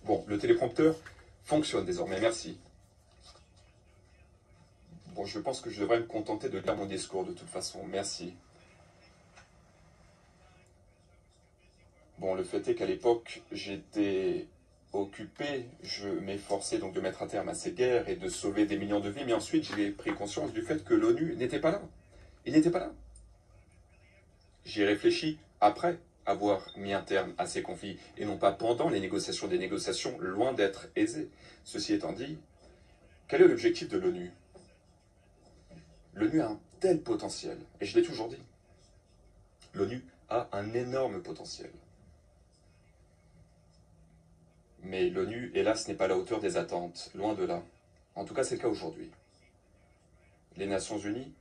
Bon, le téléprompteur fonctionne désormais, merci. Bon, je pense que je devrais me contenter de lire mon discours de toute façon, merci. Bon, le fait est qu'à l'époque, j'étais occupé, je m'efforçais donc de mettre un terme à ces guerres et de sauver des millions de vies, mais ensuite j'ai pris conscience du fait que l'ONU n'était pas là. Il n'était pas là. J'y ai réfléchi après avoir mis un terme à ces conflits, et non pas pendant les négociations, des négociations loin d'être aisées. Ceci étant dit, quel est l'objectif de l'ONU? L'ONU a un tel potentiel, et je l'ai toujours dit. L'ONU a un énorme potentiel. Mais l'ONU, hélas, n'est pas à la hauteur des attentes, loin de là. En tout cas, c'est le cas aujourd'hui. Les Nations Unies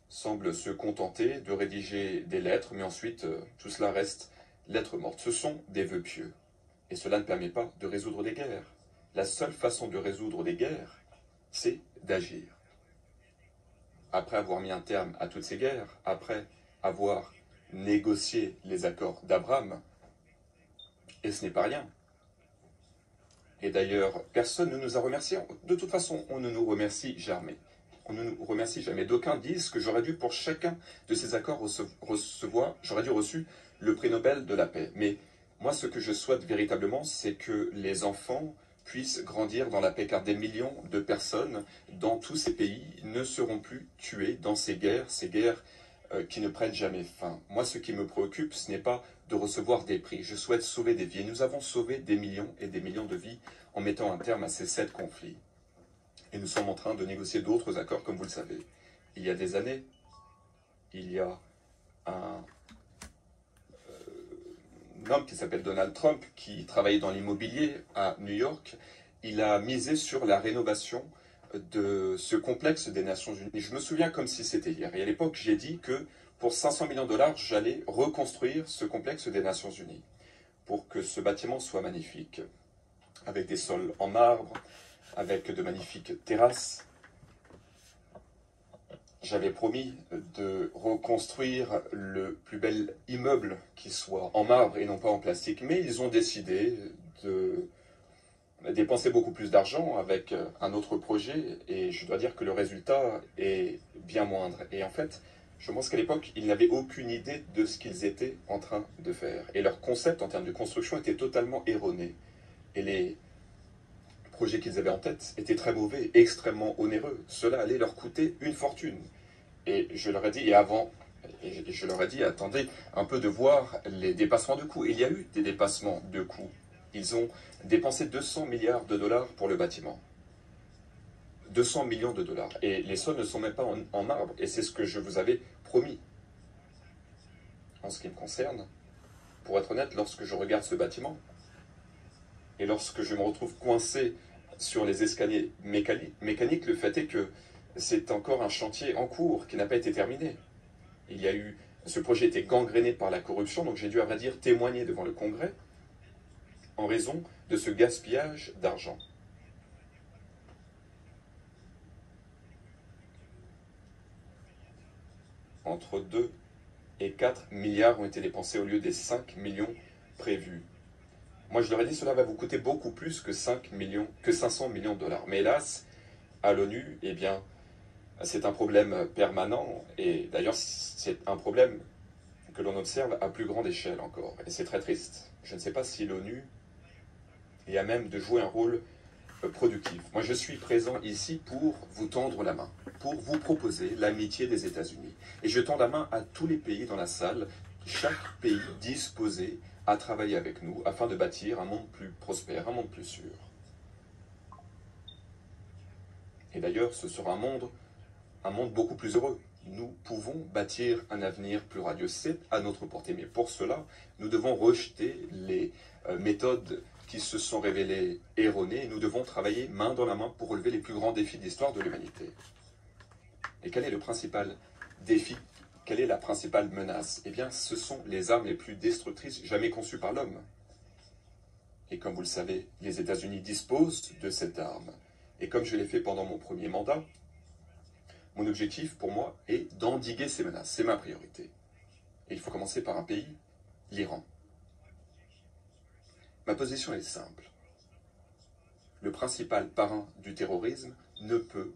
semblent se contenter de rédiger des lettres, mais ensuite, tout cela reste lettres mortes. Ce sont des vœux pieux. Et cela ne permet pas de résoudre des guerres. La seule façon de résoudre des guerres, c'est d'agir. Après avoir mis un terme à toutes ces guerres, après avoir négocié les accords d'Abraham, et ce n'est pas rien. Et d'ailleurs, personne ne nous a remerciés. De toute façon, on ne nous remercie jamais. On ne nous remercie jamais. D'aucuns disent que j'aurais dû, pour chacun de ces accords recevoir, j'aurais dû reçu le prix Nobel de la paix. Mais moi, ce que je souhaite véritablement, c'est que les enfants puissent grandir dans la paix, car des millions de personnes dans tous ces pays ne seront plus tuées dans ces guerres qui ne prennent jamais fin. Moi, ce qui me préoccupe, ce n'est pas de recevoir des prix. Je souhaite sauver des vies. Et nous avons sauvé des millions et des millions de vies en mettant un terme à ces 7 conflits. Et nous sommes en train de négocier d'autres accords, comme vous le savez. Il y a des années, il y a un homme qui s'appelle Donald Trump, qui travaillait dans l'immobilier à New York. Il a misé sur la rénovation de ce complexe des Nations Unies. Je me souviens comme si c'était hier. Et à l'époque, j'ai dit que pour 500 millions de dollars, j'allais reconstruire ce complexe des Nations Unies pour que ce bâtiment soit magnifique, avec des sols en marbre, avec de magnifiques terrasses. J'avais promis de reconstruire le plus bel immeuble qui soit en marbre et non pas en plastique, mais ils ont décidé de dépenser beaucoup plus d'argent avec un autre projet, et je dois dire que le résultat est bien moindre. Et en fait, je pense qu'à l'époque, ils n'avaient aucune idée de ce qu'ils étaient en train de faire. Et leur concept en termes de construction était totalement erroné. Et les projets qu'ils avaient en tête étaient très mauvais, extrêmement onéreux. Cela allait leur coûter une fortune. Et je leur ai dit, je leur ai dit, attendez un peu de voir les dépassements de coûts. Il y a eu des dépassements de coûts. Ils ont dépensé 200 milliards de dollars pour le bâtiment. 200 millions de dollars. Et les sols ne sont même pas en marbre. Et c'est ce que je vous avais promis. En ce qui me concerne, pour être honnête, lorsque je regarde ce bâtiment, et lorsque je me retrouve coincé sur les escaliers mécaniques, le fait est que c'est encore un chantier en cours qui n'a pas été terminé. Ce projet était gangréné par la corruption, donc j'ai dû, à vrai dire, témoigner devant le Congrès en raison de ce gaspillage d'argent. Entre 2 et 4 milliards ont été dépensés au lieu des 5 millions prévus. Moi, je leur ai dit, cela va vous coûter beaucoup plus que 500 millions de dollars. Mais hélas, à l'ONU, eh bien, c'est un problème permanent, et d'ailleurs, c'est un problème que l'on observe à plus grande échelle encore. Et c'est très triste. Je ne sais pas si l'ONU est à même de jouer un rôle productif. Moi, je suis présent ici pour vous tendre la main, pour vous proposer l'amitié des États-Unis. Et je tends la main à tous les pays dans la salle, chaque pays disposé à travailler avec nous afin de bâtir un monde plus prospère, un monde plus sûr. Et d'ailleurs, ce sera un monde beaucoup plus heureux. Nous pouvons bâtir un avenir plus radieux. C'est à notre portée. Mais pour cela, nous devons rejeter les méthodes qui se sont révélées erronées. Nous devons travailler main dans la main pour relever les plus grands défis de l'histoire de l'humanité. Et quel est le principal défi? Quelle est la principale menace? Eh bien, ce sont les armes les plus destructrices jamais conçues par l'homme. Et comme vous le savez, les États-Unis disposent de cette arme. Et comme je l'ai fait pendant mon premier mandat, mon objectif, pour moi, est d'endiguer ces menaces. C'est ma priorité. Et il faut commencer par un pays, l'Iran. Ma position est simple. le principal parrain du terrorisme, ne peut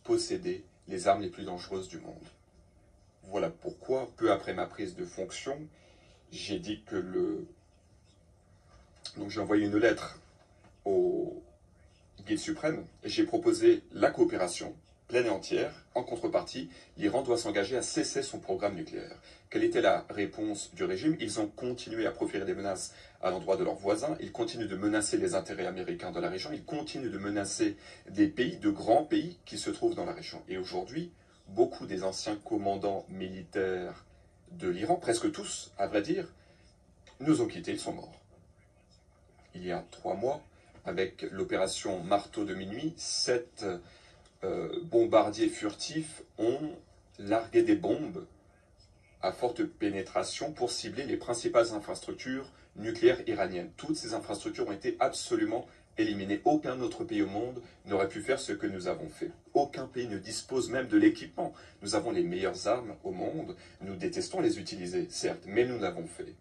posséder les armes les plus dangereuses du monde. Voilà pourquoi, peu après ma prise de fonction, j'ai dit que Donc j'ai envoyé une lettre au guide suprême et j'ai proposé la coopération pleine et entière. En contrepartie, l'Iran doit s'engager à cesser son programme nucléaire. Quelle était la réponse du régime? Ils ont continué à proférer des menaces à l'endroit de leurs voisins, ils continuent de menacer les intérêts américains dans la région, ils continuent de menacer des pays, de grands pays qui se trouvent dans la région. Et aujourd'hui, beaucoup des anciens commandants militaires de l'Iran, presque tous, à vrai dire, nous ont quittés, ils sont morts. Il y a 3 mois, avec l'opération Marteau de minuit, 7 bombardiers furtifs ont largué des bombes à forte pénétration pour cibler les principales infrastructures nucléaires iraniennes. Toutes ces infrastructures ont été absolument éliminées. Aucun autre pays au monde n'aurait pu faire ce que nous avons fait. Aucun pays ne dispose même de l'équipement. Nous avons les meilleures armes au monde. Nous détestons les utiliser, certes, mais nous l'avons fait.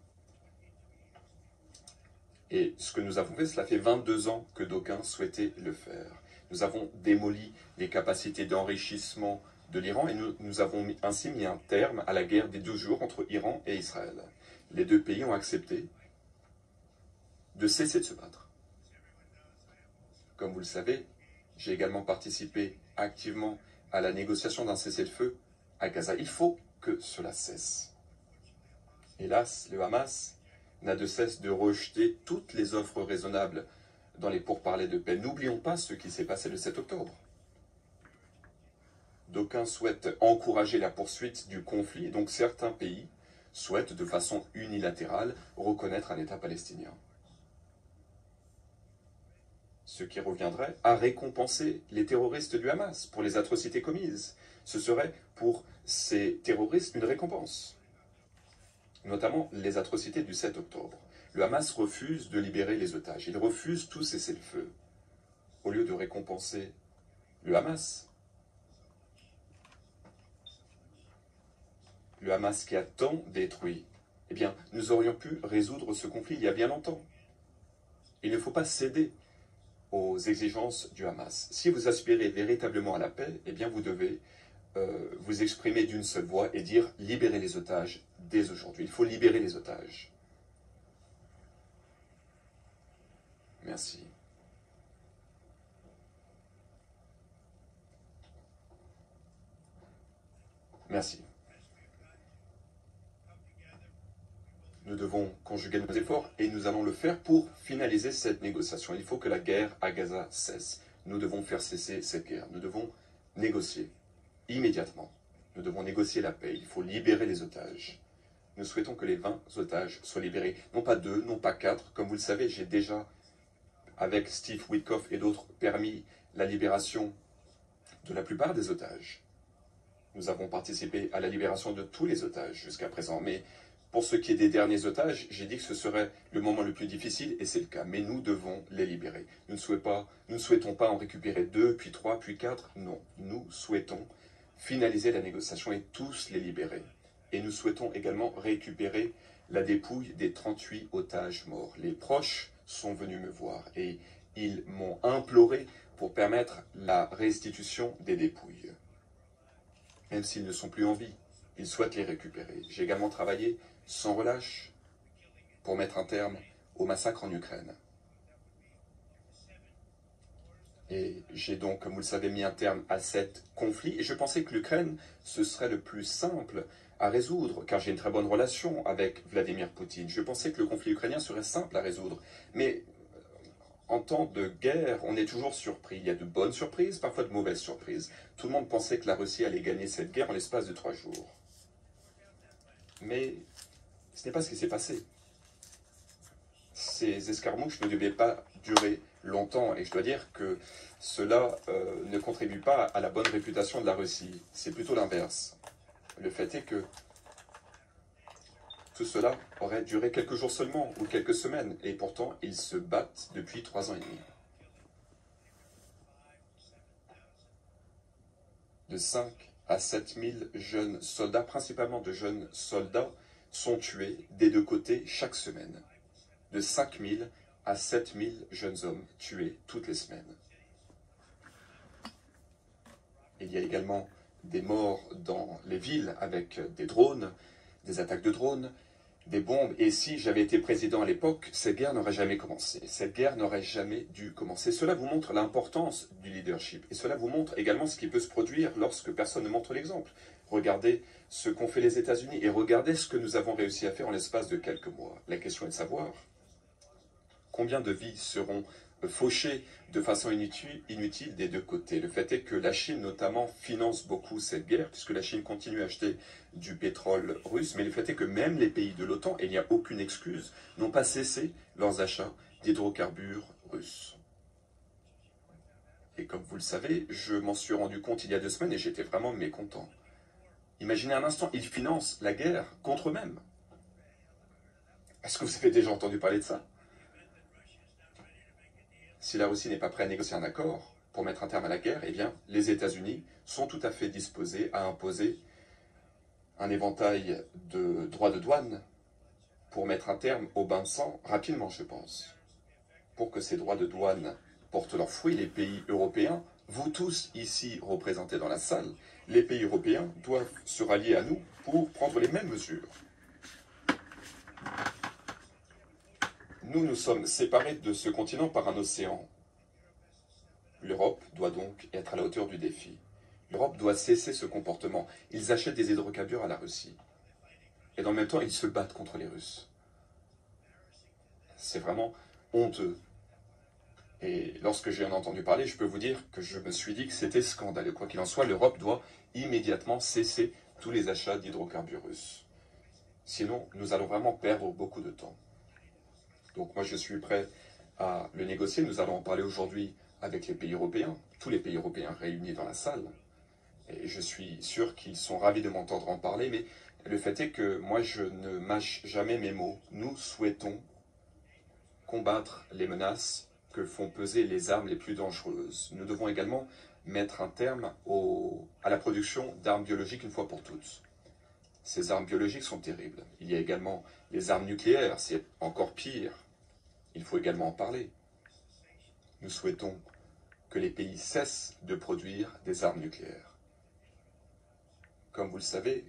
Et ce que nous avons fait, cela fait 22 ans que d'aucuns souhaitaient le faire. Nous avons démoli les capacités d'enrichissement de l'Iran et nous avons ainsi mis un terme à la guerre des 12 jours entre Iran et Israël. Les deux pays ont accepté de cesser de se battre. Comme vous le savez, j'ai également participé activement à la négociation d'un cessez-le-feu à Gaza. Il faut que cela cesse. Hélas, le Hamas n'a de cesse de rejeter toutes les offres raisonnables dans les pourparlers de paix. N'oublions pas ce qui s'est passé le 7 octobre. D'aucuns souhaitent encourager la poursuite du conflit, et donc certains pays souhaitent de façon unilatérale reconnaître un État palestinien. Ce qui reviendrait à récompenser les terroristes du Hamas pour les atrocités commises. Ce serait pour ces terroristes une récompense, notamment les atrocités du 7 octobre. Le Hamas refuse de libérer les otages, il refuse tout cessez-le-feu. Au lieu de récompenser le Hamas qui a tant détruit, eh bien, nous aurions pu résoudre ce conflit il y a bien longtemps. Il ne faut pas céder aux exigences du Hamas. Si vous aspirez véritablement à la paix, eh bien, vous devez vous exprimer d'une seule voix et dire « libérez les otages dès aujourd'hui ». Il faut libérer les otages. Merci. Merci. Nous devons conjuguer nos efforts et nous allons le faire pour finaliser cette négociation. Il faut que la guerre à Gaza cesse. Nous devons faire cesser cette guerre. Nous devons négocier immédiatement. Nous devons négocier la paix. Il faut libérer les otages. Nous souhaitons que les 20 otages soient libérés. Non pas 2, non pas 4. Comme vous le savez, j'ai déjà, avec Steve Witkoff et d'autres, permis la libération de la plupart des otages. Nous avons participé à la libération de tous les otages jusqu'à présent. Mais pour ce qui est des derniers otages, j'ai dit que ce serait le moment le plus difficile, et c'est le cas. Mais nous devons les libérer. Nous ne souhaitons pas en récupérer 2, puis 3, puis 4. Non, nous souhaitons finaliser la négociation et tous les libérer. Et nous souhaitons également récupérer la dépouille des 38 otages morts. Les proches sont venus me voir et ils m'ont imploré pour permettre la restitution des dépouilles. Même s'ils ne sont plus en vie, ils souhaitent les récupérer. J'ai également travaillé sans relâche pour mettre un terme au massacre en Ukraine. Et j'ai donc, comme vous le savez, mis un terme à cet conflit. Et je pensais que l'Ukraine, ce serait le plus simple à résoudre, car j'ai une très bonne relation avec Vladimir Poutine. Je pensais que le conflit ukrainien serait simple à résoudre. Mais en temps de guerre, on est toujours surpris. Il y a de bonnes surprises, parfois de mauvaises surprises. Tout le monde pensait que la Russie allait gagner cette guerre en l'espace de 3 jours. Mais ce n'est pas ce qui s'est passé. Ces escarmouches ne devaient pas durer longtemps, et je dois dire que cela ne contribue pas à la bonne réputation de la Russie. C'est plutôt l'inverse. Le fait est que tout cela aurait duré quelques jours seulement, ou quelques semaines, et pourtant ils se battent depuis 3 ans et demi. De 5 à 7 000 jeunes soldats, principalement de jeunes soldats, sont tués des deux côtés chaque semaine. De 5 000 à 7000 jeunes hommes tués toutes les semaines. Il y a également des morts dans les villes avec des drones, des attaques de drones, des bombes. Et si j'avais été président à l'époque, cette guerre n'aurait jamais commencé. Cette guerre n'aurait jamais dû commencer. Cela vous montre l'importance du leadership. Et cela vous montre également ce qui peut se produire lorsque personne ne montre l'exemple. Regardez ce qu'ont fait les États-Unis et regardez ce que nous avons réussi à faire en l'espace de quelques mois. La question est de savoir combien de vies seront fauchées de façon inutile des deux côtés. Le fait est que la Chine, notamment, finance beaucoup cette guerre, puisque la Chine continue à acheter du pétrole russe, mais le fait est que même les pays de l'OTAN, et il n'y a aucune excuse, n'ont pas cessé leurs achats d'hydrocarbures russes. Et comme vous le savez, je m'en suis rendu compte il y a 2 semaines et j'étais vraiment mécontent. Imaginez un instant, ils financent la guerre contre eux-mêmes. Est-ce que vous avez déjà entendu parler de ça? Si la Russie n'est pas prête à négocier un accord pour mettre un terme à la guerre, eh bien, les États-Unis sont tout à fait disposés à imposer un éventail de droits de douane pour mettre un terme au bain de sang rapidement, je pense. Pour que ces droits de douane portent leurs fruits, les pays européens, vous tous ici représentés dans la salle, les pays européens doivent se rallier à nous pour prendre les mêmes mesures. Nous sommes séparés de ce continent par un océan. L'Europe doit donc être à la hauteur du défi. L'Europe doit cesser ce comportement. Ils achètent des hydrocarbures à la Russie. Et dans le même temps, ils se battent contre les Russes. C'est vraiment honteux. Et lorsque j'ai entendu parler, je peux vous dire que je me suis dit que c'était scandaleux. Quoi qu'il en soit, l'Europe doit immédiatement cesser tous les achats d'hydrocarbures russes. Sinon, nous allons vraiment perdre beaucoup de temps. Donc moi, je suis prêt à le négocier. Nous allons en parler aujourd'hui avec les pays européens, tous les pays européens réunis dans la salle. Et je suis sûr qu'ils sont ravis de m'entendre en parler, mais le fait est que moi, je ne mâche jamais mes mots. Nous souhaitons combattre les menaces que font peser les armes les plus dangereuses. Nous devons également mettre un terme à la production d'armes biologiques une fois pour toutes. Ces armes biologiques sont terribles. Il y a également les armes nucléaires, c'est encore pire. Il faut également en parler. Nous souhaitons que les pays cessent de produire des armes nucléaires. Comme vous le savez,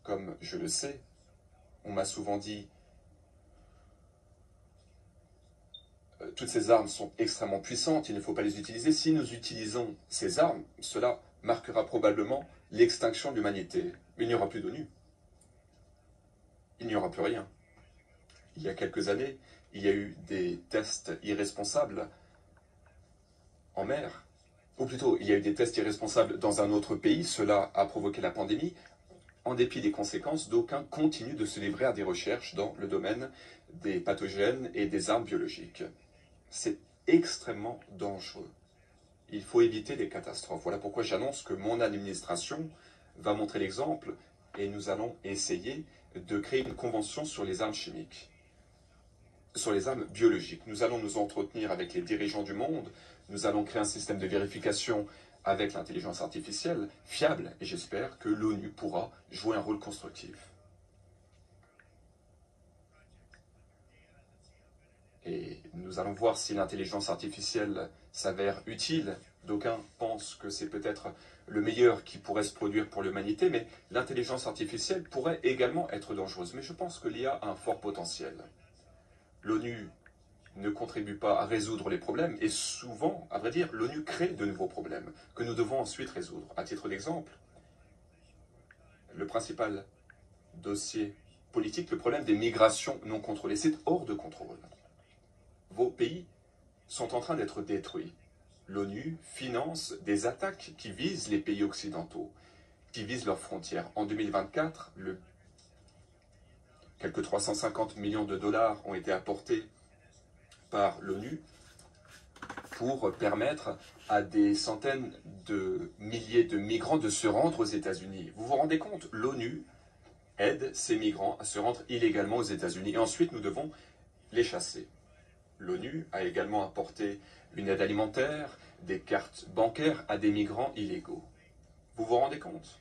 comme je le sais, on m'a souvent dit toutes ces armes sont extrêmement puissantes, il ne faut pas les utiliser. Si nous utilisons ces armes, cela marquera probablement l'extinction de l'humanité. Il n'y aura plus d'ONU. Il n'y aura plus rien. Il y a quelques années, il y a eu des tests irresponsables en mer. Ou plutôt, il y a eu des tests irresponsables dans un autre pays. Cela a provoqué la pandémie. En dépit des conséquences, d'aucuns continuent de se livrer à des recherches dans le domaine des pathogènes et des armes biologiques. C'est extrêmement dangereux. Il faut éviter les catastrophes. Voilà pourquoi j'annonce que mon administration va montrer l'exemple et nous allons essayer de créer une convention sur les armes chimiques, sur les armes biologiques. Nous allons nous entretenir avec les dirigeants du monde, nous allons créer un système de vérification avec l'intelligence artificielle fiable et j'espère que l'ONU pourra jouer un rôle constructif. Et nous allons voir si l'intelligence artificielle s'avère utile. D'aucuns pensent que c'est peut-être le meilleur qui pourrait se produire pour l'humanité, mais l'intelligence artificielle pourrait également être dangereuse. Mais je pense que l'IA a un fort potentiel. L'ONU ne contribue pas à résoudre les problèmes, et souvent, à vrai dire, l'ONU crée de nouveaux problèmes que nous devons ensuite résoudre. À titre d'exemple, le principal dossier politique, le problème des migrations non contrôlées, c'est hors de contrôle. Vos pays sont en train d'être détruits. L'ONU finance des attaques qui visent les pays occidentaux, qui visent leurs frontières. En 2024, quelques 350 millions de dollars ont été apportés par l'ONU pour permettre à des centaines de milliers de migrants de se rendre aux États-Unis. Vous vous rendez compte? L'ONU aide ces migrants à se rendre illégalement aux États-Unis et ensuite nous devons les chasser. L'ONU a également apporté une aide alimentaire, des cartes bancaires à des migrants illégaux. Vous vous rendez compte?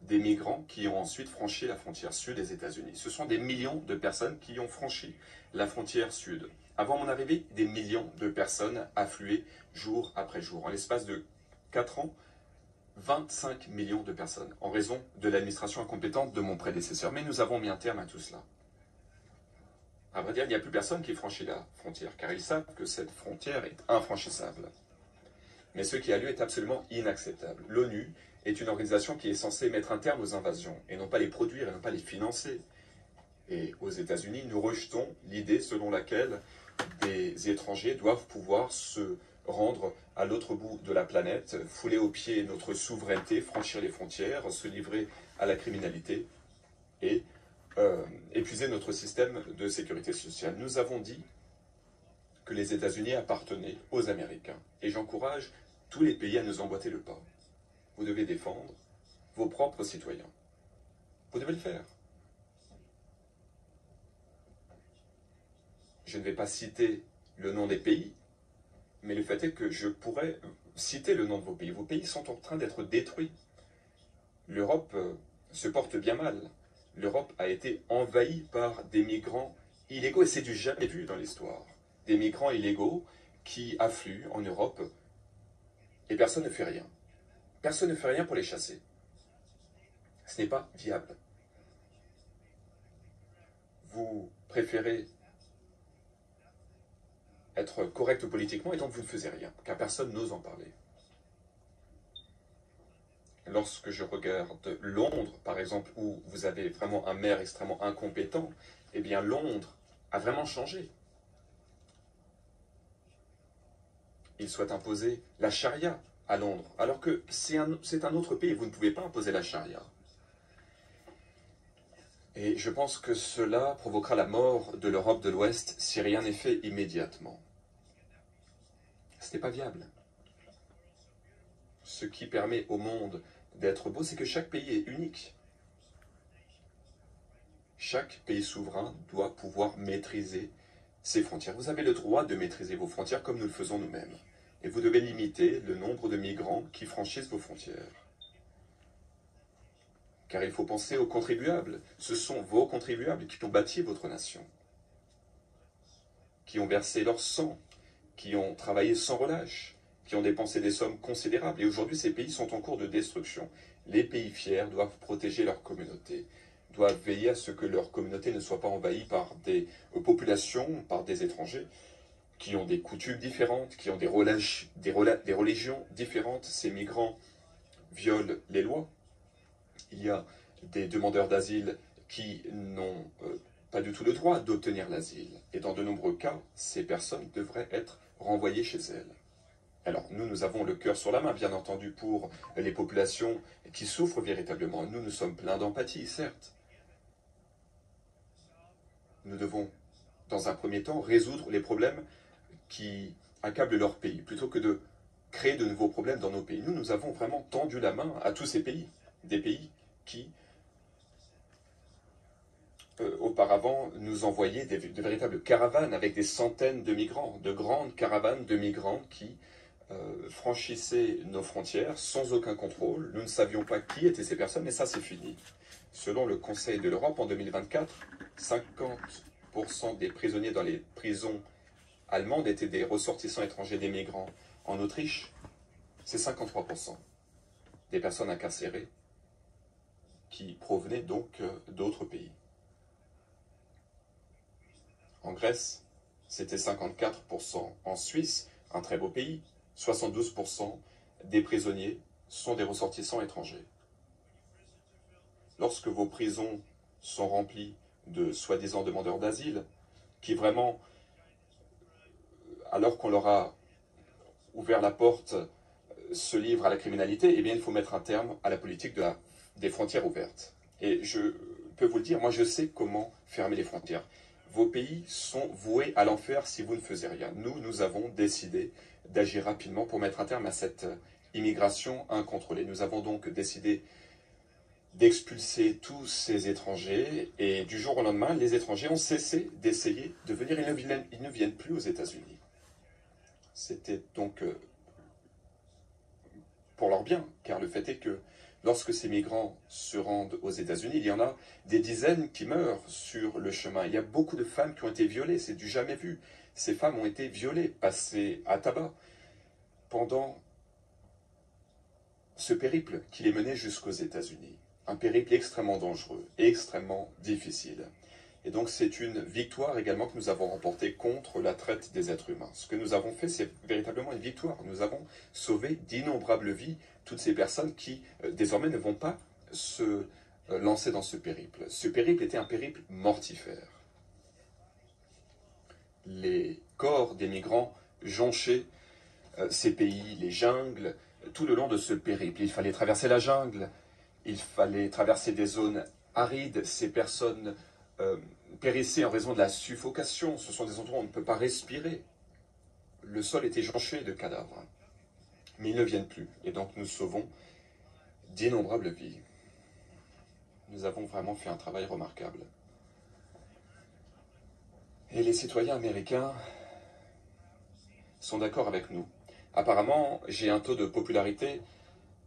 des migrants qui ont ensuite franchi la frontière sud des États-Unis. Ce sont des millions de personnes qui ont franchi la frontière sud. Avant mon arrivée, des millions de personnes affluaient jour après jour. En l'espace de 4 ans, 25 millions de personnes, en raison de l'administration incompétente de mon prédécesseur. Mais nous avons mis un terme à tout cela. À vrai dire, il n'y a plus personne qui franchit la frontière, car ils savent que cette frontière est infranchissable. Mais ce qui a lieu est absolument inacceptable. L'ONU est une organisation qui est censée mettre un terme aux invasions, et non pas les produire, et non pas les financer. Et aux États-Unis, nous rejetons l'idée selon laquelle des étrangers doivent pouvoir se rendre à l'autre bout de la planète, fouler aux pieds notre souveraineté, franchir les frontières, se livrer à la criminalité et épuiser notre système de sécurité sociale. Nous avons dit que les États-Unis appartenaient aux Américains. Et j'encourage tous les pays à nous emboîter le pas. Vous devez défendre vos propres citoyens. Vous devez le faire. Je ne vais pas citer le nom des pays, mais le fait est que je pourrais citer le nom de vos pays. Vos pays sont en train d'être détruits. L'Europe se porte bien mal. L'Europe a été envahie par des migrants illégaux, et c'est du jamais vu dans l'histoire. Des migrants illégaux qui affluent en Europe, et personne ne fait rien. Personne ne fait rien pour les chasser. Ce n'est pas viable. Vous préférez être correct politiquement, et donc vous ne faisiez rien, car personne n'ose en parler. Lorsque je regarde Londres, par exemple, où vous avez vraiment un maire extrêmement incompétent, eh bien Londres a vraiment changé. Il souhaite imposer la charia à Londres, alors que c'est un autre pays, vous ne pouvez pas imposer la charia. Et je pense que cela provoquera la mort de l'Europe de l'Ouest si rien n'est fait immédiatement. Ce n'est pas viable. Ce qui permet au monde d'être beau, c'est que chaque pays est unique. Chaque pays souverain doit pouvoir maîtriser ses frontières. Vous avez le droit de maîtriser vos frontières comme nous le faisons nous-mêmes. Et vous devez limiter le nombre de migrants qui franchissent vos frontières. Car il faut penser aux contribuables. Ce sont vos contribuables qui ont bâti votre nation, qui ont versé leur sang, qui ont travaillé sans relâche, qui ont dépensé des sommes considérables. Et aujourd'hui, ces pays sont en cours de destruction. Les pays fiers doivent protéger leur communauté, doivent veiller à ce que leur communauté ne soit pas envahie par des populations, par des étrangers, qui ont des coutumes différentes, qui ont des religions différentes. Ces migrants violent les lois. Il y a des demandeurs d'asile qui n'ont pas du tout le droit d'obtenir l'asile. Et dans de nombreux cas, ces personnes devraient être renvoyées chez elles. Alors, nous avons le cœur sur la main, bien entendu, pour les populations qui souffrent véritablement. Nous sommes pleins d'empathie, certes. Nous devons, dans un premier temps, résoudre les problèmes qui accablent leur pays, plutôt que de créer de nouveaux problèmes dans nos pays. Nous avons vraiment tendu la main à tous ces pays, des pays qui, auparavant, nous envoyaient de véritables caravanes avec des centaines de migrants, de grandes caravanes de migrants qui franchissaient nos frontières sans aucun contrôle. Nous ne savions pas qui étaient ces personnes, mais ça c'est fini. Selon le Conseil de l'Europe, en 2024, 50% des prisonniers dans les prisons allemandes étaient des ressortissants étrangers, des migrants. En Autriche, c'est 53% des personnes incarcérées qui provenaient donc d'autres pays. En Grèce, c'était 54%. En Suisse, un très beau pays, 72% des prisonniers sont des ressortissants étrangers. Lorsque vos prisons sont remplies de soi-disant demandeurs d'asile, qui vraiment, alors qu'on leur a ouvert la porte, se livrent à la criminalité, eh bien il faut mettre un terme à la politique des frontières ouvertes. Et je peux vous le dire, moi je sais comment fermer les frontières. Vos pays sont voués à l'enfer si vous ne faisiez rien. Nous avons décidé d'agir rapidement pour mettre un terme à cette immigration incontrôlée. Nous avons donc décidé d'expulser tous ces étrangers, et du jour au lendemain, les étrangers ont cessé d'essayer de venir. Ils ne viennent plus aux États-Unis. C'était donc pour leur bien, car le fait est que Lorsque ces migrants se rendent aux États-Unis, il y en a des dizaines qui meurent sur le chemin. Il y a beaucoup de femmes qui ont été violées, c'est du jamais vu. Ces femmes ont été violées, passées à tabac pendant ce périple qui les menait jusqu'aux États-Unis. Un périple extrêmement dangereux et extrêmement difficile. Et donc c'est une victoire également que nous avons remportée contre la traite des êtres humains. Ce que nous avons fait, c'est véritablement une victoire. Nous avons sauvé d'innombrables vies, toutes ces personnes qui désormais ne vont pas se lancer dans ce périple. Ce périple était un périple mortifère. Les corps des migrants jonchaient ces pays, les jungles, tout le long de ce périple. Il fallait traverser la jungle, il fallait traverser des zones arides, ces personnes périssaient en raison de la suffocation, ce sont des endroits où on ne peut pas respirer. Le sol était jonché de cadavres, mais ils ne viennent plus, et donc nous sauvons d'innombrables vies. Nous avons vraiment fait un travail remarquable. Et les citoyens américains sont d'accord avec nous. Apparemment, j'ai un taux de popularité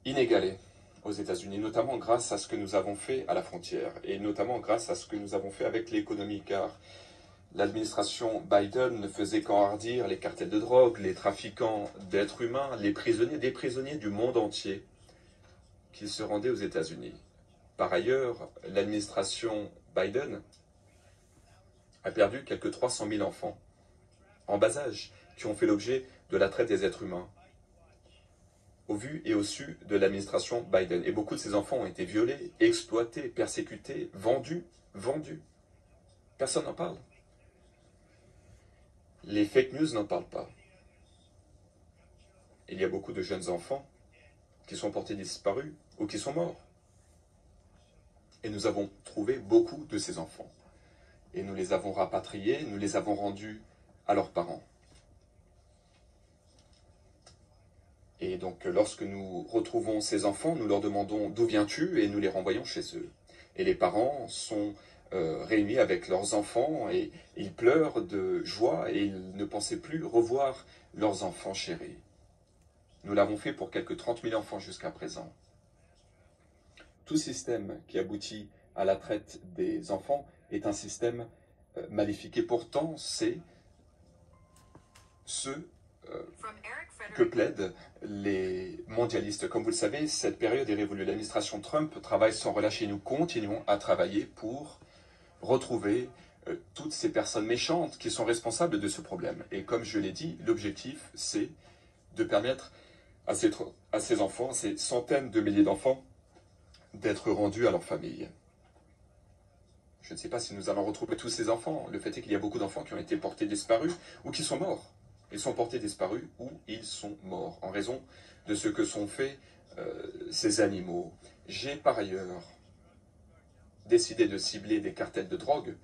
inégalé aux États-Unis, notamment grâce à ce que nous avons fait à la frontière, et notamment grâce à ce que nous avons fait avec l'économie, car l'administration Biden ne faisait qu'enhardir les cartels de drogue, les trafiquants d'êtres humains, les prisonniers, des prisonniers du monde entier qui se rendaient aux États-Unis. Par ailleurs, l'administration Biden a perdu quelques 300 000 enfants en bas âge qui ont fait l'objet de la traite des êtres humains, au vu et au su de l'administration Biden. Et beaucoup de ces enfants ont été violés, exploités, persécutés, vendus. Personne n'en parle. Les fake news n'en parlent pas. Il y a beaucoup de jeunes enfants qui sont portés disparus ou qui sont morts. Et nous avons trouvé beaucoup de ces enfants. Et nous les avons rapatriés, nous les avons rendus à leurs parents. Et donc, lorsque nous retrouvons ces enfants, nous leur demandons d'où viens-tu et nous les renvoyons chez eux. Et les parents sont réunis avec leurs enfants et ils pleurent de joie et ils ne pensaient plus revoir leurs enfants chéris. Nous l'avons fait pour quelques 30 000 enfants jusqu'à présent. Tout système qui aboutit à la traite des enfants est un système maléfique. Et pourtant, c'est ce que plaident les mondialistes. Comme vous le savez, cette période est révolue. L'administration Trump travaille sans relâcher. Nous continuons à travailler pour retrouver toutes ces personnes méchantes qui sont responsables de ce problème. Et comme je l'ai dit, l'objectif, c'est de permettre à ces enfants, à ces centaines de milliers d'enfants, d'être rendus à leur famille. Je ne sais pas si nous allons retrouver tous ces enfants. Le fait est qu'il y a beaucoup d'enfants qui ont été portés disparus ou qui sont morts. Ils sont portés disparus ou ils sont morts en raison de ce que sont faits ces animaux. J'ai par ailleurs décidé de cibler des cartels de drogue,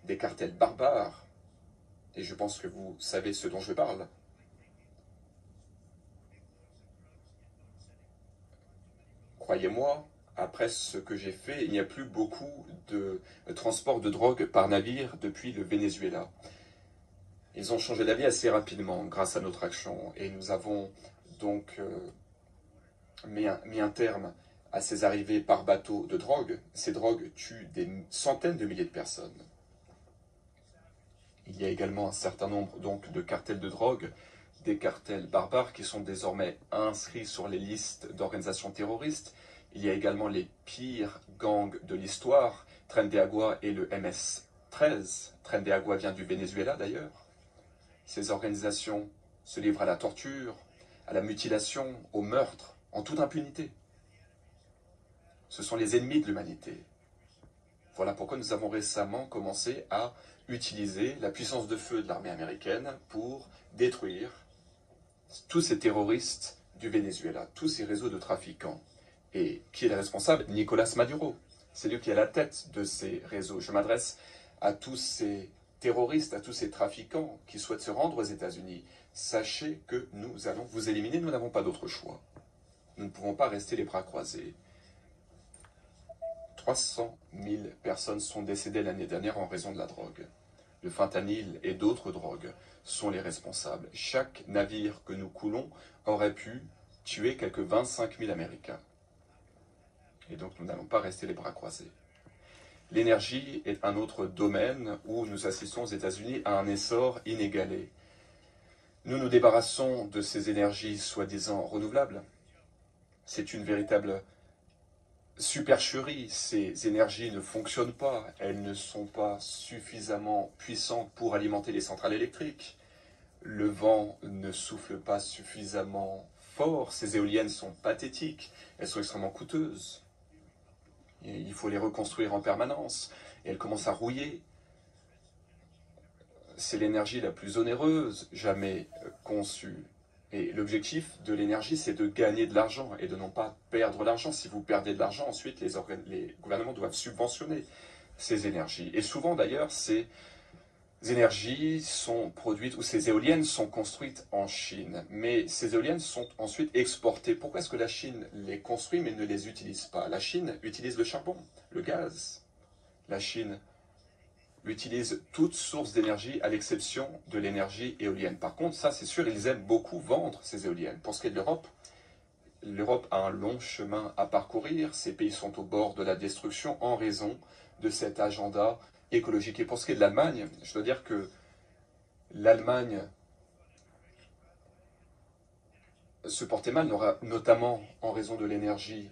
des cartels barbares, et je pense que vous savez ce dont je parle. Croyez-moi, après ce que j'ai fait, il n'y a plus beaucoup de transport de drogue par navire depuis le Venezuela. Ils ont changé d'avis assez rapidement grâce à notre action et nous avons donc mis un terme à ces arrivées par bateau de drogue. Ces drogues tuent des centaines de milliers de personnes. Il y a également un certain nombre donc de cartels de drogue, des cartels barbares qui sont désormais inscrits sur les listes d'organisations terroristes. Il y a également les pires gangs de l'histoire, Tren de Agua et le MS-13. Tren de Agua vient du Venezuela d'ailleurs. Ces organisations se livrent à la torture, à la mutilation, au meurtre, en toute impunité. Ce sont les ennemis de l'humanité. Voilà pourquoi nous avons récemment commencé à utiliser la puissance de feu de l'armée américaine pour détruire tous ces terroristes du Venezuela, tous ces réseaux de trafiquants. Et qui est le responsable? Nicolás Maduro. C'est lui qui est à la tête de ces réseaux. Je m'adresse à tous ces terroristes, à tous ces trafiquants qui souhaitent se rendre aux États-Unis. Sachez que nous allons vous éliminer, nous n'avons pas d'autre choix. Nous ne pouvons pas rester les bras croisés. 300 000 personnes sont décédées l'année dernière en raison de la drogue. Le fentanyl et d'autres drogues sont les responsables. Chaque navire que nous coulons aurait pu tuer quelques 25 000 Américains. Et donc nous n'allons pas rester les bras croisés. L'énergie est un autre domaine où nous assistons aux États-Unis à un essor inégalé. Nous nous débarrassons de ces énergies soi-disant renouvelables. C'est une véritable supercherie. Ces énergies ne fonctionnent pas. Elles ne sont pas suffisamment puissantes pour alimenter les centrales électriques. Le vent ne souffle pas suffisamment fort. Ces éoliennes sont pathétiques. Elles sont extrêmement coûteuses. Et il faut les reconstruire en permanence. Et elles commencent à rouiller. C'est l'énergie la plus onéreuse jamais conçue. Et l'objectif de l'énergie, c'est de gagner de l'argent et de non pas perdre l'argent. Si vous perdez de l'argent, ensuite, les gouvernements doivent subventionner ces énergies. Et souvent, d'ailleurs, ces énergies sont produites, ou ces éoliennes sont construites en Chine. Mais ces éoliennes sont ensuite exportées. Pourquoi est-ce que la Chine les construit mais ne les utilise pas? La Chine utilise le charbon, le gaz. La Chine utilise toute source d'énergie à l'exception de l'énergie éolienne. Par contre, ça c'est sûr, ils aiment beaucoup vendre ces éoliennes. Pour ce qui est de l'Europe, l'Europe a un long chemin à parcourir. Ces pays sont au bord de la destruction en raison de cet agenda écologique. Et pour ce qui est de l'Allemagne, je dois dire que l'Allemagne se portait mal, notamment en raison de l'énergie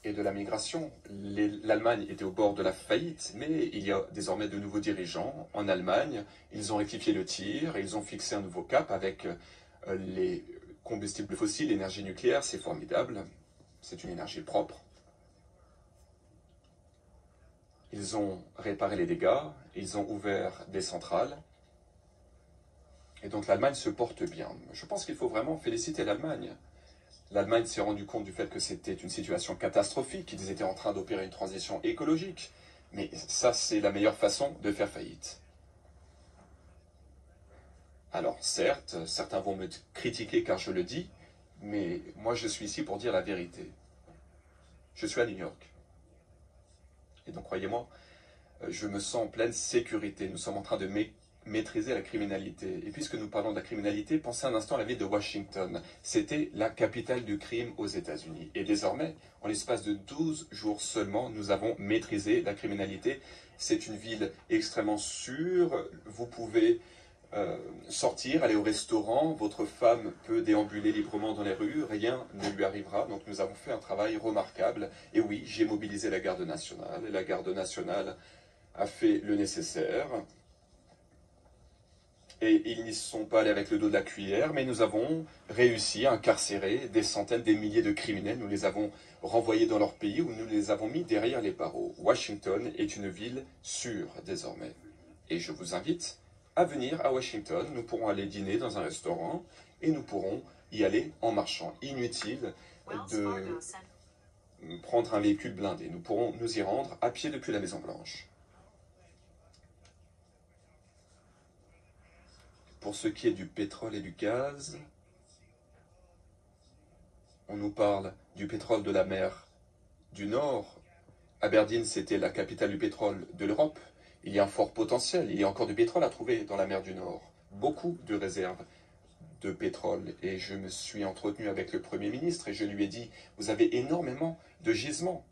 et de la migration. L'Allemagne était au bord de la faillite, mais il y a désormais de nouveaux dirigeants en Allemagne. Ils ont rectifié le tir, ils ont fixé un nouveau cap avec les combustibles fossiles, l'énergie nucléaire, c'est formidable, c'est une énergie propre. Ils ont réparé les dégâts, ils ont ouvert des centrales, et donc l'Allemagne se porte bien. Je pense qu'il faut vraiment féliciter l'Allemagne. L'Allemagne s'est rendu compte du fait que c'était une situation catastrophique, qu'ils étaient en train d'opérer une transition écologique. Mais ça, c'est la meilleure façon de faire faillite. Alors, certes, certains vont me critiquer car je le dis, mais moi je suis ici pour dire la vérité. Je suis à New York. Et donc, croyez-moi, je me sens en pleine sécurité. Nous sommes en train de maîtriser la criminalité. Et puisque nous parlons de la criminalité, pensez un instant à la ville de Washington. C'était la capitale du crime aux États-Unis. Et désormais, en l'espace de 12 jours seulement, nous avons maîtrisé la criminalité. C'est une ville extrêmement sûre. Vous pouvez sortir, aller au restaurant. Votre femme peut déambuler librement dans les rues. Rien ne lui arrivera. Donc nous avons fait un travail remarquable. Et oui, j'ai mobilisé la garde nationale. Et la garde nationale a fait le nécessaire. Et ils n'y sont pas allés avec le dos de la cuillère, mais nous avons réussi à incarcérer des centaines, des milliers de criminels. Nous les avons renvoyés dans leur pays ou nous les avons mis derrière les barreaux. Washington est une ville sûre désormais. Et je vous invite à venir à Washington. Nous pourrons aller dîner dans un restaurant et nous pourrons y aller en marchant. Inutile de prendre un véhicule blindé. Nous pourrons nous y rendre à pied depuis la Maison-Blanche. Pour ce qui est du pétrole et du gaz, on nous parle du pétrole de la mer du Nord. Aberdeen, c'était la capitale du pétrole de l'Europe. Il y a un fort potentiel, il y a encore du pétrole à trouver dans la mer du Nord. Beaucoup de réserves de pétrole. Et je me suis entretenu avec le Premier ministre et je lui ai dit, vous avez énormément de gisements.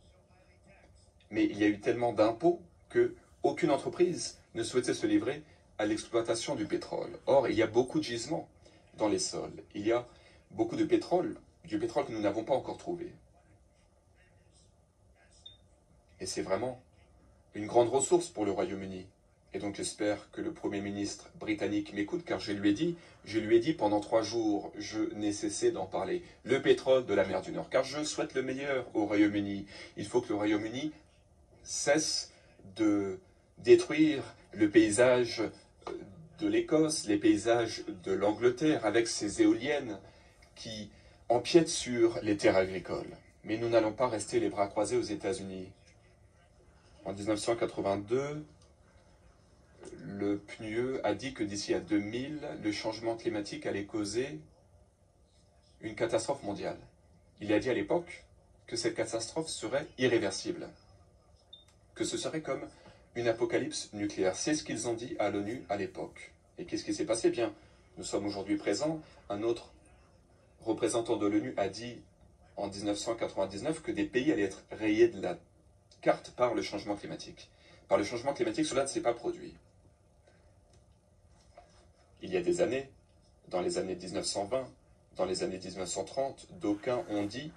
Mais il y a eu tellement d'impôts qu'aucune entreprise ne souhaitait se livrer à l'exploitation du pétrole. Or, il y a beaucoup de gisements dans les sols. Il y a beaucoup de pétrole, du pétrole que nous n'avons pas encore trouvé. Et c'est vraiment une grande ressource pour le Royaume-Uni. Et donc j'espère que le Premier ministre britannique m'écoute, car je lui ai dit pendant 3 jours, je n'ai cessé d'en parler. Le pétrole de la mer du Nord, car je souhaite le meilleur au Royaume-Uni. Il faut que le Royaume-Uni cesse de détruire le paysage de l'Écosse, les paysages de l'Angleterre, avec ces éoliennes qui empiètent sur les terres agricoles. Mais nous n'allons pas rester les bras croisés aux États-Unis. En 1982, le PNUE a dit que d'ici à 2000, le changement climatique allait causer une catastrophe mondiale. Il a dit à l'époque que cette catastrophe serait irréversible, que ce serait comme une apocalypse nucléaire. C'est ce qu'ils ont dit à l'ONU à l'époque. Et qu'est-ce qui s'est passé? Bien, nous sommes aujourd'hui présents. Un autre représentant de l'ONU a dit en 1999 que des pays allaient être rayés de la carte par le changement climatique. Par le changement climatique, cela ne s'est pas produit. Il y a des années, dans les années 1920, dans les années 1930, d'aucuns ont dit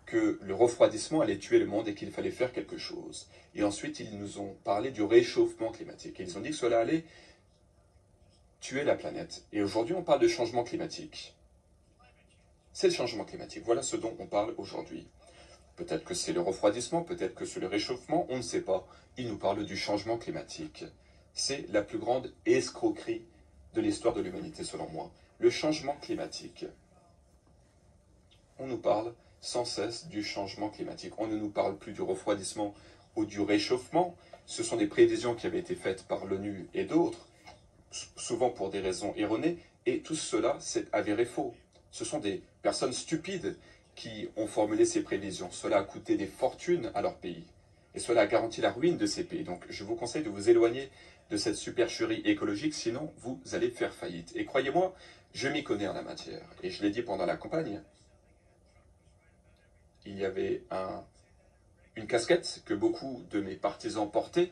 que le refroidissement allait tuer le monde et qu'il fallait faire quelque chose. Et ensuite, ils nous ont parlé du réchauffement climatique. Et ils ont dit que cela allait tuer la planète. Et aujourd'hui, on parle de changement climatique. C'est le changement climatique. Voilà ce dont on parle aujourd'hui. Peut-être que c'est le refroidissement, peut-être que c'est le réchauffement, on ne sait pas. Ils nous parlent du changement climatique. C'est la plus grande escroquerie de l'histoire de l'humanité, selon moi. Le changement climatique. On nous parle sans cesse du changement climatique. On ne nous parle plus du refroidissement ou du réchauffement. Ce sont des prévisions qui avaient été faites par l'ONU et d'autres, souvent pour des raisons erronées, et tout cela s'est avéré faux. Ce sont des personnes stupides qui ont formulé ces prévisions. Cela a coûté des fortunes à leur pays, et cela a garanti la ruine de ces pays. Donc je vous conseille de vous éloigner de cette supercherie écologique, sinon vous allez faire faillite. Et croyez-moi, je m'y connais en la matière, et je l'ai dit pendant la campagne. Il y avait une casquette que beaucoup de mes partisans portaient,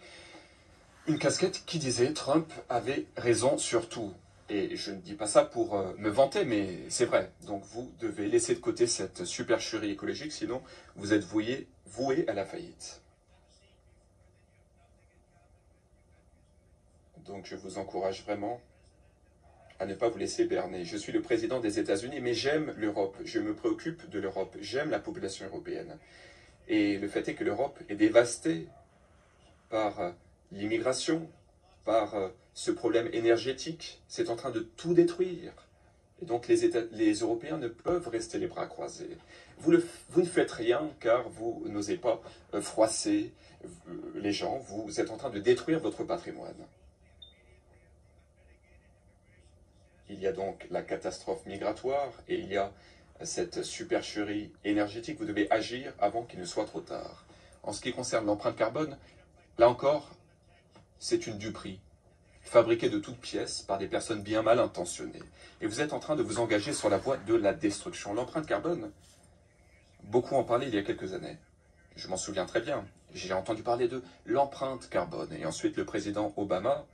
une casquette qui disait Trump avait raison sur tout. Et je ne dis pas ça pour me vanter, mais c'est vrai. Donc vous devez laisser de côté cette supercherie écologique, sinon vous êtes voué à la faillite. Donc je vous encourage vraiment à ne pas vous laisser berner. Je suis le président des États-Unis, mais j'aime l'Europe. Je me préoccupe de l'Europe. J'aime la population européenne. Et le fait est que l'Europe est dévastée par l'immigration, par ce problème énergétique. C'est en train de tout détruire. Et donc les Européens ne peuvent rester les bras croisés. Vous ne faites rien car vous n'osez pas froisser les gens. Vous êtes en train de détruire votre patrimoine. Il y a donc la catastrophe migratoire et il y a cette supercherie énergétique. Vous devez agir avant qu'il ne soit trop tard. En ce qui concerne l'empreinte carbone, là encore, c'est une duperie, fabriquée de toutes pièces par des personnes bien mal intentionnées. Et vous êtes en train de vous engager sur la voie de la destruction. L'empreinte carbone, beaucoup en parlaient il y a quelques années. Je m'en souviens très bien. J'ai entendu parler de l'empreinte carbone. Et ensuite, le président Obama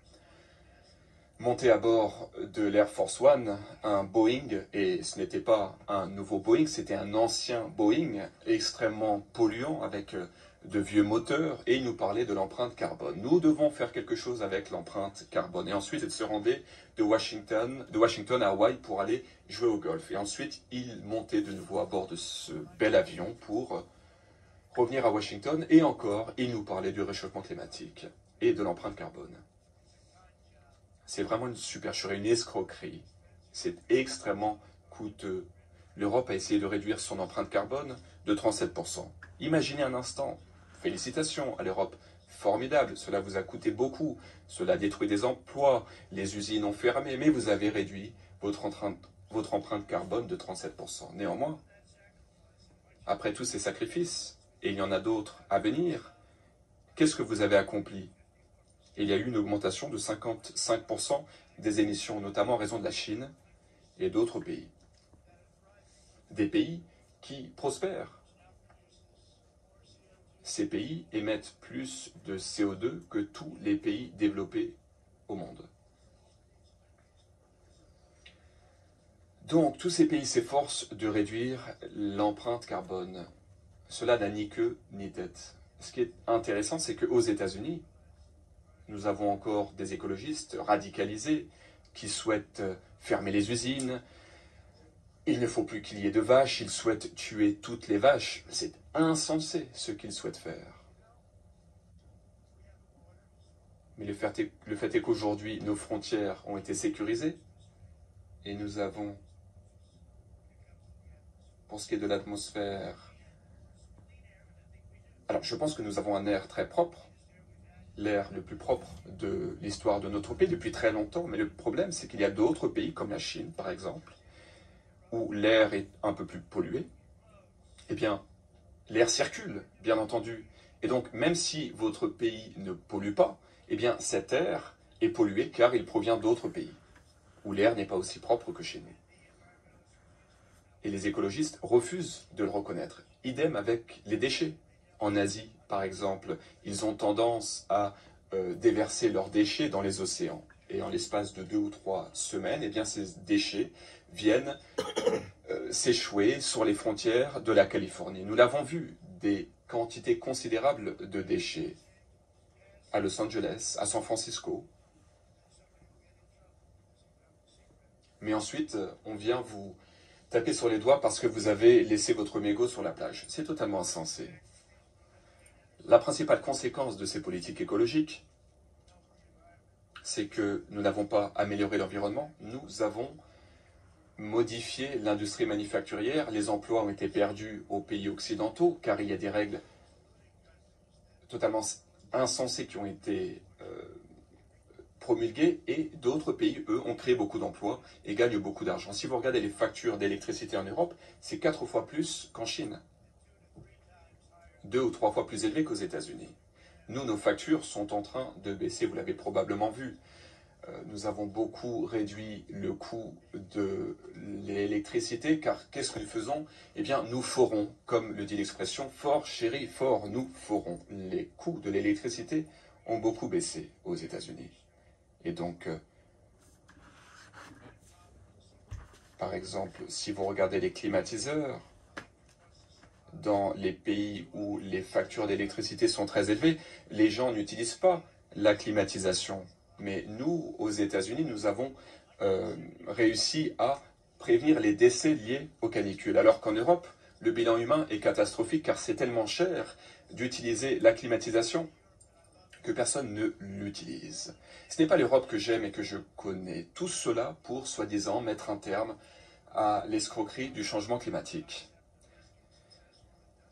montait à bord de l'Air Force One, un Boeing, et ce n'était pas un nouveau Boeing, c'était un ancien Boeing, extrêmement polluant, avec de vieux moteurs, et il nous parlait de l'empreinte carbone. Nous devons faire quelque chose avec l'empreinte carbone. Et ensuite, il se rendait de Washington à Hawaï pour aller jouer au golf. Et ensuite, il montait de nouveau à bord de ce bel avion pour revenir à Washington, et encore, il nous parlait du réchauffement climatique et de l'empreinte carbone. C'est vraiment une supercherie, une escroquerie. C'est extrêmement coûteux. L'Europe a essayé de réduire son empreinte carbone de 37%. Imaginez un instant. Félicitations à l'Europe. Formidable. Cela vous a coûté beaucoup. Cela a détruit des emplois. Les usines ont fermé. Mais vous avez réduit votre empreinte carbone de 37%. Néanmoins, après tous ces sacrifices, et il y en a d'autres à venir, qu'est-ce que vous avez accompli ? Et il y a eu une augmentation de 55% des émissions, notamment en raison de la Chine et d'autres pays. Des pays qui prospèrent. Ces pays émettent plus de CO2 que tous les pays développés au monde. Donc, tous ces pays s'efforcent de réduire l'empreinte carbone. Cela n'a ni queue ni tête. Ce qui est intéressant, c'est qu'aux États-Unis, nous avons encore des écologistes radicalisés qui souhaitent fermer les usines. Il ne faut plus qu'il y ait de vaches, ils souhaitent tuer toutes les vaches. C'est insensé ce qu'ils souhaitent faire. Mais le fait est qu'aujourd'hui, nos frontières ont été sécurisées et nous avons, pour ce qui est de l'atmosphère, alors je pense que nous avons un air très propre, l'air le plus propre de l'histoire de notre pays depuis très longtemps, mais le problème c'est qu'il y a d'autres pays comme la Chine par exemple, où l'air est un peu plus pollué. Eh bien, l'air circule, bien entendu, et donc même si votre pays ne pollue pas, eh bien cet air est pollué car il provient d'autres pays, où l'air n'est pas aussi propre que chez nous. et les écologistes refusent de le reconnaître. Idem avec les déchets. En Asie, par exemple, ils ont tendance à déverser leurs déchets dans les océans. Et en l'espace de 2 ou 3 semaines, eh bien, ces déchets viennent s'échouer sur les frontières de la Californie. Nous l'avons vu, des quantités considérables de déchets à Los Angeles, à San Francisco. Mais ensuite, on vient vous taper sur les doigts parce que vous avez laissé votre mégot sur la plage. C'est totalement insensé. La principale conséquence de ces politiques écologiques, c'est que nous n'avons pas amélioré l'environnement, nous avons modifié l'industrie manufacturière, les emplois ont été perdus aux pays occidentaux, car il y a des règles totalement insensées qui ont été promulguées, et d'autres pays, eux, ont créé beaucoup d'emplois et gagnent beaucoup d'argent. Si vous regardez les factures d'électricité en Europe, c'est 4 fois plus qu'en Chine. 2 ou 3 fois plus élevées qu'aux États-Unis. Nous, nos factures sont en train de baisser, vous l'avez probablement vu. Nous avons beaucoup réduit le coût de l'électricité, car qu'est-ce que nous faisons? Eh bien, nous forons, comme le dit l'expression, fort chéri, fort, nous forons. Les coûts de l'électricité ont beaucoup baissé aux États-Unis. Et donc, par exemple, si vous regardez les climatiseurs, dans les pays où les factures d'électricité sont très élevées, les gens n'utilisent pas la climatisation. Mais nous, aux États-Unis, nous avons réussi à prévenir les décès liés aux canicules. Alors qu'en Europe, le bilan humain est catastrophique car c'est tellement cher d'utiliser la climatisation que personne ne l'utilise. Ce n'est pas l'Europe que j'aime et que je connais. Tout cela pour, soi-disant, mettre un terme à l'escroquerie du changement climatique.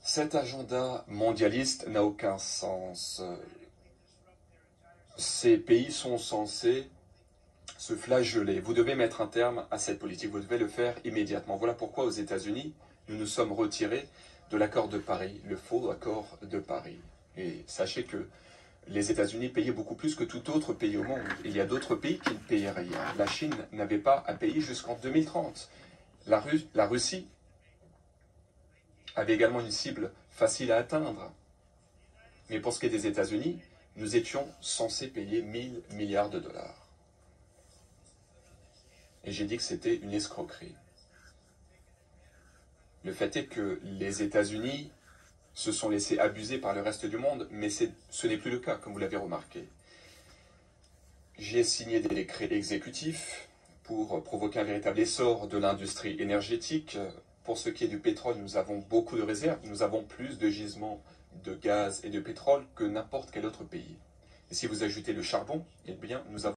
Cet agenda mondialiste n'a aucun sens. Ces pays sont censés se flageller. Vous devez mettre un terme à cette politique, vous devez le faire immédiatement. Voilà pourquoi aux États-Unis, nous nous sommes retirés de l'accord de Paris, le faux accord de Paris. Et sachez que les États-Unis payaient beaucoup plus que tout autre pays au monde. Il y a d'autres pays qui ne payaient rien. La Chine n'avait pas à payer jusqu'en 2030. La Russie avait également une cible facile à atteindre. Mais pour ce qui est des États-Unis, nous étions censés payer 1000 milliards de dollars. Et j'ai dit que c'était une escroquerie. Le fait est que les États-Unis se sont laissés abuser par le reste du monde, mais ce n'est plus le cas, comme vous l'avez remarqué. J'ai signé des décrets exécutifs pour provoquer un véritable essor de l'industrie énergétique. Pour ce qui est du pétrole, nous avons beaucoup de réserves. Nous avons plus de gisements de gaz et de pétrole que n'importe quel autre pays. Et si vous ajoutez le charbon, eh bien, nous avons